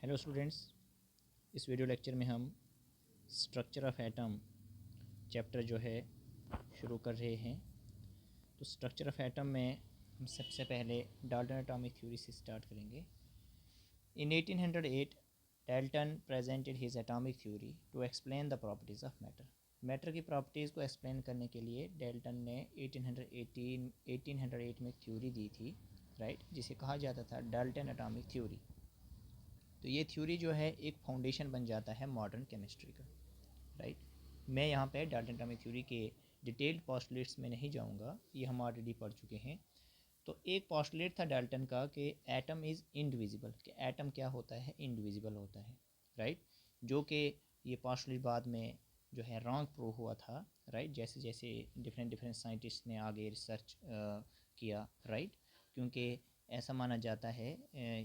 Hello students, इस video lecture में हम स्ट्रक्चर ऑफ एटम चैप्टर जो है शुरू कर रहे हैं। तो स्ट्रक्चर ऑफ एटम में हम सबसे पहले डाल्टन एटॉमिक थ्योरी से स्टार्ट करेंगे। In 1808 Dalton presented his atomic theory to explain the properties of matter. Matter की प्रॉपर्टीज़ को एक्सप्लेन करने के लिए डाल्टन ने 1808 में एक थ्योरी दी थी, राइट, जिसे कहा जाता था डाल्टन एटॉमिक थ्योरी। तो ये थ्योरी जो है एक फाउंडेशन बन जाता है मॉडर्न केमिस्ट्री का, राइट। मैं यहाँ पे डाल्टन एटॉमिक थ्योरी के डिटेल्ड पोस्टुलेट्स में नहीं जाऊँगा, ये हम ऑलरेडी पढ़ चुके हैं। तो एक पोस्टुलेट था डाल्टन का कि एटम इज़ इंडिविजिबल, कि एटम क्या होता है, इंडिविजिबल होता है, राइट। जो कि ये पोस्टुलेट बाद में जो है रॉन्ग प्रूव हुआ था, राइट। जैसे जैसे डिफरेंट साइंटिस्ट ने आगे रिसर्च किया, राइट, क्योंकि ऐसा माना जाता है,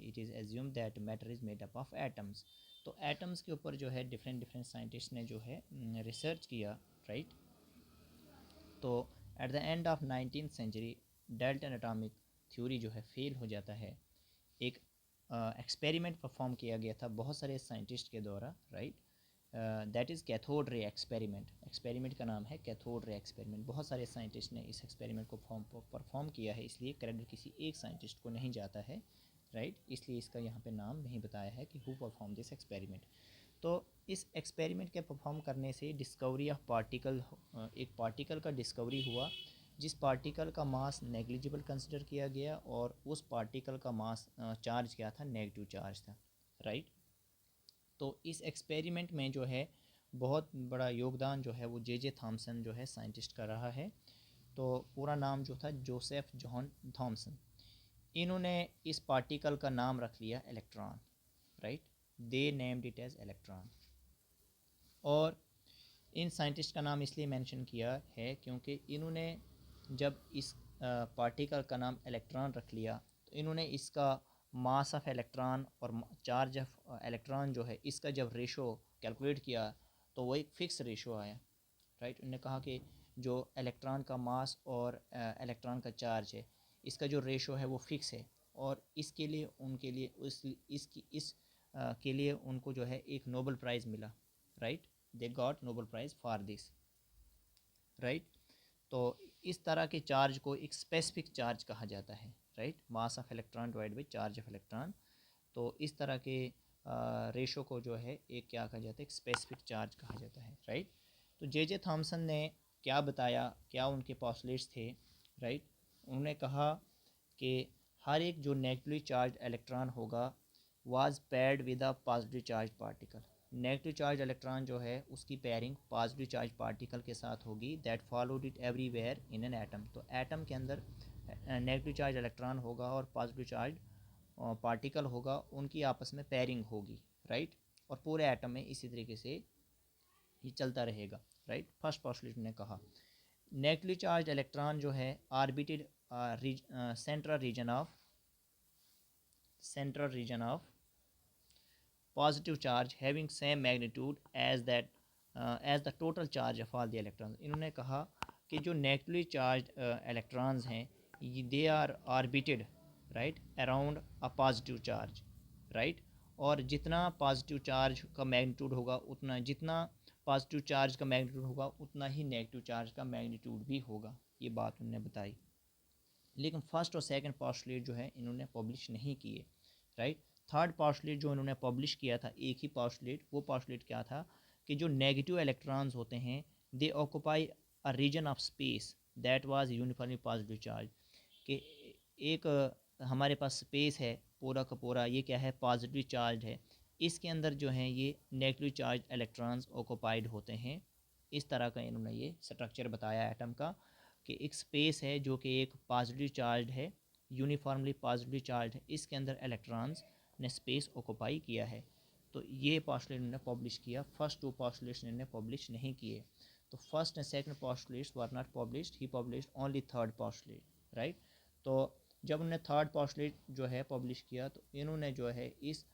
it is assume that matter is made up of atoms. तो एटम्स के ऊपर जो है डिफरेंट साइंटिस्ट ने जो है रिसर्च किया, राइट। तो at the end of 19th century Dalton atomic theory जो है फेल हो जाता है। एक एक्सपेरिमेंट परफॉर्म किया गया था बहुत सारे साइंटिस्ट के द्वारा, right. That is cathode ray experiment. Experiment का नाम है कैथोड रे एक्सपेरिमेंट। बहुत सारे साइंटिस्ट ने इस एक्सपेरिमेंट को परफॉर्म किया है, इसलिए क्रेडिट किसी एक साइंटिस्ट को नहीं जाता है, राइट। इसलिए इसका यहाँ पे नाम नहीं बताया है कि हु परफॉर्म दिस एक्सपेरिमेंट। तो इस एक्सपेरिमेंट के परफॉर्म करने से डिस्कवरी ऑफ पार्टिकल, एक पार्टिकल का डिस्कवरी हुआ जिस पार्टिकल का मास नेग्लिजिबल कंसिडर किया गया, और उस पार्टिकल का मास चार्ज क्या था, नेगेटिव चार्ज था, राइट। तो इस एक्सपेरिमेंट में जो है बहुत बड़ा योगदान जो है वो जे थॉमसन जो है साइंटिस्ट का रहा है। तो पूरा नाम जो था जोसेफ जॉन थॉमसन। इन्होंने इस पार्टिकल का नाम रख लिया electron, right. They named it as electron. और इन साइंटिस्ट का नाम इसलिए मेंशन किया है क्योंकि इन्होंने जब इस पार्टिकल का नाम इलेक्ट्रॉन रख लिया तो इन्होंने इसका मास ऑफ इलेक्ट्रॉन और चार्ज ऑफ इलेक्ट्रॉन जो है इसका जब रेशो कैलकुलेट किया तो वो एक फ़िक्स रेशो आया, राइट। उन्होंने कहा कि जो इलेक्ट्रॉन का मास और इलेक्ट्रॉन का चार्ज है इसका जो रेशो है वो फिक्स है, और इसके लिए उनके लिए इस के लिए उनको जो है एक नोबेल प्राइज़ मिला, right. They got Nobel prize for this, right. तो इस तरह के चार्ज को एक स्पेसिफिक चार्ज कहा जाता है, right. Mass of electron divide by charge of electron. तो इस तरह के रेशो को जो है एक क्या कहा जाता है, एक स्पेसिफिक चार्ज कहा जाता है, राइट। तो जे थॉमसन ने क्या बताया, क्या उनके पोस्टुलेट्स थे, राइट। उन्होंने कहा कि हर एक जो नेगेटिवली चार्ज इलेक्ट्रॉन होगा was paired with a positive charge particle. Negative charge electron जो है उसकी पेयरिंग पॉजिटिव चार्ज पार्टिकल के साथ होगी। That followed it everywhere in an atom. तो एटम के अंदर नेगेटिव चार्ज इलेक्ट्रॉन होगा और पॉजिटिव चार्ज पार्टिकल होगा, उनकी आपस में पेयरिंग होगी, राइट। और पूरे एटम में इसी तरीके से ये चलता रहेगा, राइट। फर्स्ट पोस्टुलेट ने कहा नेगेटिवली चार्ज इलेक्ट्रॉन जो है आर्बिटेड central region of positive charge having same magnitude as that as the total charge of all the electrons। इन्होंने कहा कि जो नेगेटिवली चार्ज इलेक्ट्रॉन्स हैं they are orbited, right, around a positive charge, right. और जितना positive charge का magnitude होगा उतना, जितना पॉजिटिव चार्ज का मैग्नीट्यूड होगा उतना ही नेगेटिव चार्ज का मैग्नीट्यूड भी होगा। ये बात उन्होंने बताई। लेकिन फर्स्ट और सेकंड पोस्टुलेट जो है इन्होंने पब्लिश नहीं किए, राइट। थर्ड पोस्टुलेट जो इन्होंने पब्लिश किया था एक ही पोस्टुलेट, वो पोस्टुलेट क्या था कि जो नेगेटिव इलेक्ट्रॉन्स होते हैं they occupy a region of space that was uniformly positive charge. कि एक हमारे पास स्पेस है पूरा का पूरा, ये क्या है, पॉजिटिव चार्ज है। इसके अंदर जो है ये नेगेटिव चार्ज इलेक्ट्रॉन्स ऑक्यूपाइड होते हैं। इस तरह का इन्होंने ये स्ट्रक्चर बताया एटम का कि एक स्पेस है जो कि एक पॉजिटिव चार्ज है, यूनिफॉर्मली पॉजिटिव चार्ज है, इसके अंदर इलेक्ट्रॉन्स ने स्पेस ऑक्यूपाई किया है। तो ये पोस्टुलेट ने पब्लिश किया। फर्स्ट टू पोस्टुलेट्स ने पब्लिश नहीं किए। तो first and second postulates were not published, he published only third postulate, right. तो जब उन्होंने थर्ड पोस्टुलेट जो है पब्लिश किया तो इन्होंने जो है इस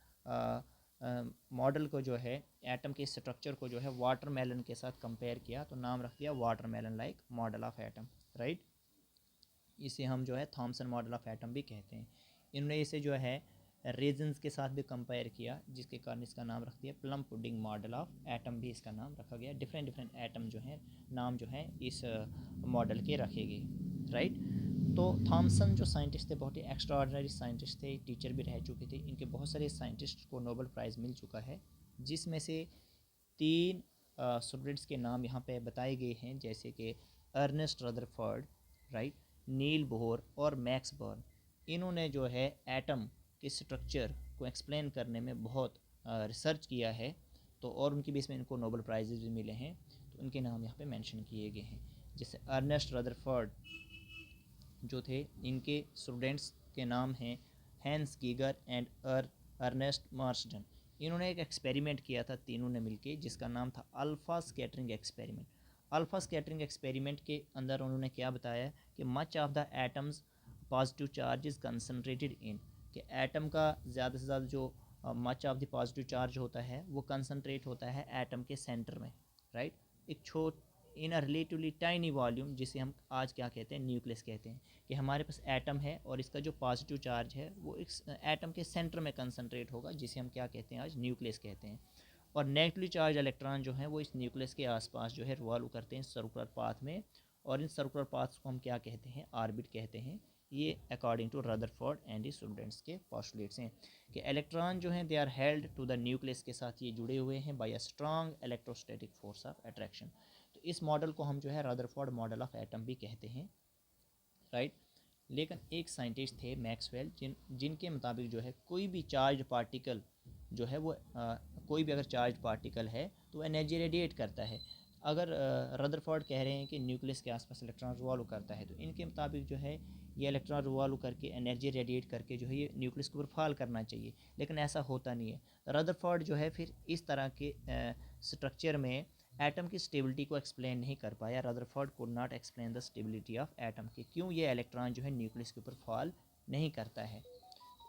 मॉडल को जो है एटम के स्ट्रक्चर को जो है वाटरमेलन के साथ कंपेयर किया, तो नाम रख दिया watermelon like model of atom, right. इसे हम जो है थॉमसन मॉडल ऑफ एटम भी कहते हैं। इन्होंने इसे जो है रेजन्स के साथ भी कंपेयर किया, जिसके कारण इसका नाम रख दिया plum pudding model of atom भी इसका नाम रखा गया। डिफरेंट डिफरेंट एटम जो हैं नाम जो हैं इस मॉडल के रखे गए, राइट। तो थॉमसन जो साइंटिस्ट थे बहुत ही एक्स्ट्राऑर्डिनरी साइंटिस्ट थे, टीचर भी रह चुके थे। इनके बहुत सारे साइंटिस्ट को नोबेल प्राइज़ मिल चुका है, जिसमें से 3 स्टूडेंट्स के नाम यहाँ पे बताए गए हैं, जैसे कि अर्नेस्ट रदरफोर्ड, राइट, नील बोहर और मैक्स बॉर्न। इन्होंने जो है एटम के स्ट्रक्चर को एक्सप्लेन करने में बहुत रिसर्च किया है, तो और उनकी बेस में इनको नोबेल प्राइजेज भी मिले हैं। तो उनके नाम यहाँ पे मेंशन किए गए हैं। जैसे अर्नेस्ट रदरफोर्ड जो थे, इनके स्टूडेंट्स के नाम हैं Hans Geiger and Ernest Marsden. इन्होंने एक एक्सपेरिमेंट किया था तीनों ने मिलके, जिसका नाम था alpha scattering experiment. Alpha scattering experiment के अंदर उन्होंने क्या बताया कि much of the atoms positive charge is concentrated in, कि एटम का ज़्यादा से ज़्यादा जो much of the positive charge होता है वो कंसनट्रेट होता है एटम के सेंटर में, राइट। एक छोट इन अ रिलेटिवली टाइनी वॉल्यूम, जिसे हम आज क्या कहते हैं, न्यूक्लियस कहते हैं, कि हमारे पास एटम है और इसका जो पॉजिटिव चार्ज है वो इस एटम के सेंटर में कंसनट्रेट होगा, जिसे हम क्या कहते हैं, आज न्यूक्लियस कहते हैं। और नेगेटिवली चार्ज इलेक्ट्रॉन जो हैं वो इस न्यूक्लियस के आसपास जो है रिवॉल्व करते हैं सर्कुलर पाथ में, और इन सर्कुलर पाथ्स को हम क्या कहते हैं, ऑर्बिट कहते हैं। ये according to Rutherford and students के पोस्टुलेट्स हैं कि इलेक्ट्रॉन जो हैं they are held to the nucleus के साथ ये जुड़े हुए हैं by a strong electrostatic force of attraction. तो इस मॉडल को हम जो है रदरफोर्ड मॉडल ऑफ एटम भी कहते हैं, राइट। लेकिन एक साइंटिस्ट थे मैक्सवेल, जिनके मुताबिक जो है कोई भी चार्ज पार्टिकल जो है वो कोई भी अगर चार्ज पार्टिकल है तो एनर्जी रेडिएट करता है। अगर रदरफोर्ड कह रहे हैं कि न्यूक्लियस के आसपास इलेक्ट्रॉन रिवॉल्व करता है, तो इनके मुताबिक जो है ये इलेक्ट्रॉन रिवॉल्व करके एनर्जी रेडिएट करके जो है ये न्यूक्लियस के ऊपर फॉल करना चाहिए, लेकिन ऐसा होता नहीं है। रदरफोर्ड जो है फिर इस तरह के स्ट्रक्चर में एटम की स्टेबिलिटी को एक्सप्लेन नहीं कर पाया। Rutherford could not explain the stability of atom कि क्यों ये इलेक्ट्रॉन जो है न्यूक्लियस के ऊपर फॉल नहीं करता है।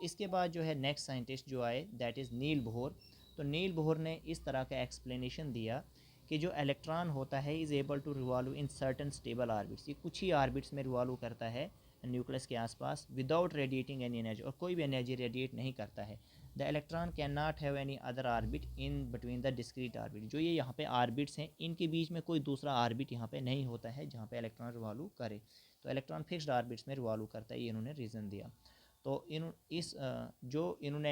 इसके बाद जो है नेक्स्ट साइंटिस्ट जो आए, दैट इज़ नील बोहर। तो नील बोहर ने इस तरह का एक्सप्लेनेशन दिया कि जो इलेक्ट्रॉन होता है is able to revolve in certain stable orbits, ये कुछ ही ऑर्बिट्स में रिवॉल्व करता है न्यूक्लियस के आसपास विदाउट रेडिएटिंग एनी एनर्जी, और कोई भी एनर्जी रेडिएट नहीं करता है। The electron can not have any other orbit in between the discrete orbit, जो ये यहाँ पे ऑर्बिट्स हैं इनके बीच में कोई दूसरा ऑर्बिट यहाँ पे नहीं होता है जहाँ पे इलेक्ट्रॉन रिवॉल्व करे। तो इलेक्ट्रॉन फिक्स्ड ऑर्बिट्स में रिवॉल्व करता है, ये इन्होंने रीज़न दिया। तो जो इन्होंने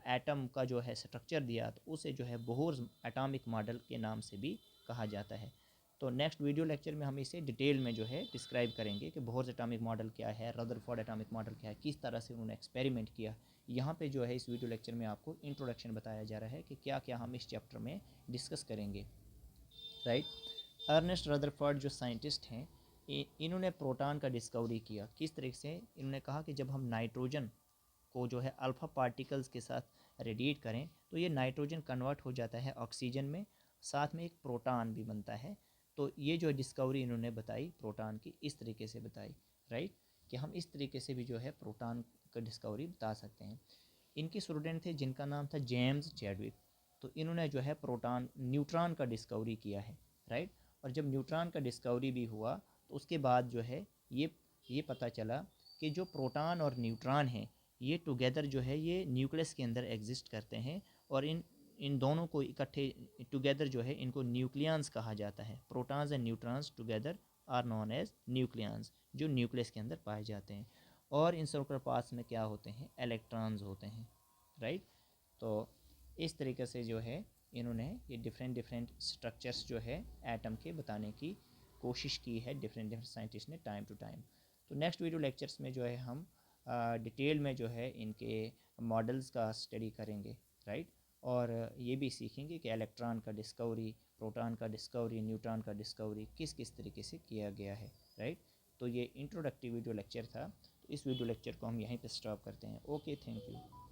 एटम का जो है स्ट्रक्चर दिया, तो उसे जो है बोहर्स एटॉमिक मॉडल के नाम से भी कहा जाता है। तो नेक्स्ट वीडियो लेक्चर में हम इसे डिटेल में जो है डिस्क्राइब करेंगे कि बोहर्स एटॉमिक मॉडल क्या है, रदरफोर्ड एटॉमिक मॉडल क्या है, किस तरह से उन्होंने एक्सपेरिमेंट किया। यहाँ पे जो है इस वीडियो लेक्चर में आपको इंट्रोडक्शन बताया जा रहा है कि क्या क्या हम इस चैप्टर में डिस्कस करेंगे, राइट। अर्नेस्ट रदरफोर्ड जो साइंटिस्ट हैं, इन्होंने प्रोटॉन का डिस्कवरी किया। किस तरीके से, इन्होंने कहा कि जब हम नाइट्रोजन को जो है अल्फ़ा पार्टिकल्स के साथ रेडिएट करें तो ये नाइट्रोजन कन्वर्ट हो जाता है ऑक्सीजन में, साथ में एक प्रोटॉन भी बनता है। तो ये जो डिस्कवरी इन्होंने बताई प्रोटॉन की, इस तरीके से बताई, राइट, कि हम इस तरीके से भी जो है प्रोटॉन का डिस्कवरी बता सकते हैं। इनके स्टूडेंट थे जिनका नाम था जेम्स चैडविक। तो इन्होंने जो है प्रोटॉन न्यूट्रॉन का डिस्कवरी किया है, राइट। और जब न्यूट्रॉन का डिस्कवरी भी हुआ तो उसके बाद जो है ये पता चला कि जो प्रोटॉन और न्यूट्रॉन हैं ये टुगेदर जो है ये न्यूक्लियस के अंदर एग्जिस्ट करते हैं, और इन दोनों को इकट्ठे टुगेदर जो है इनको न्यूक्लियंस कहा जाता है। Protons and neutrons together are known as nucleons, जो न्यूक्लियस के अंदर पाए जाते हैं। और इन सर्कुलर पाथ्स में क्या होते हैं, इलेक्ट्रॉन्स होते हैं, राइट। तो इस तरीके से जो है इन्होंने ये डिफरेंट डिफरेंट स्ट्रक्चर्स जो है एटम के बताने की कोशिश की है डिफरेंट डिफरेंट साइंटिस्ट ने टाइम टू टाइम। तो नेक्स्ट वीडियो लेक्चर्स में जो है हम डिटेल में जो है इनके मॉडल्स का स्टडी करेंगे, राइट। और ये भी सीखेंगे कि इलेक्ट्रॉन का डिस्कवरी, प्रोटॉन का डिस्कवरी, न्यूट्रॉन का डिस्कवरी किस किस तरीके से किया गया है, राइट। तो ये इंट्रोडक्टिव वीडियो लेक्चर था। तो इस वीडियो लेक्चर को हम यहीं पे स्टॉप करते हैं। Okay, thank you.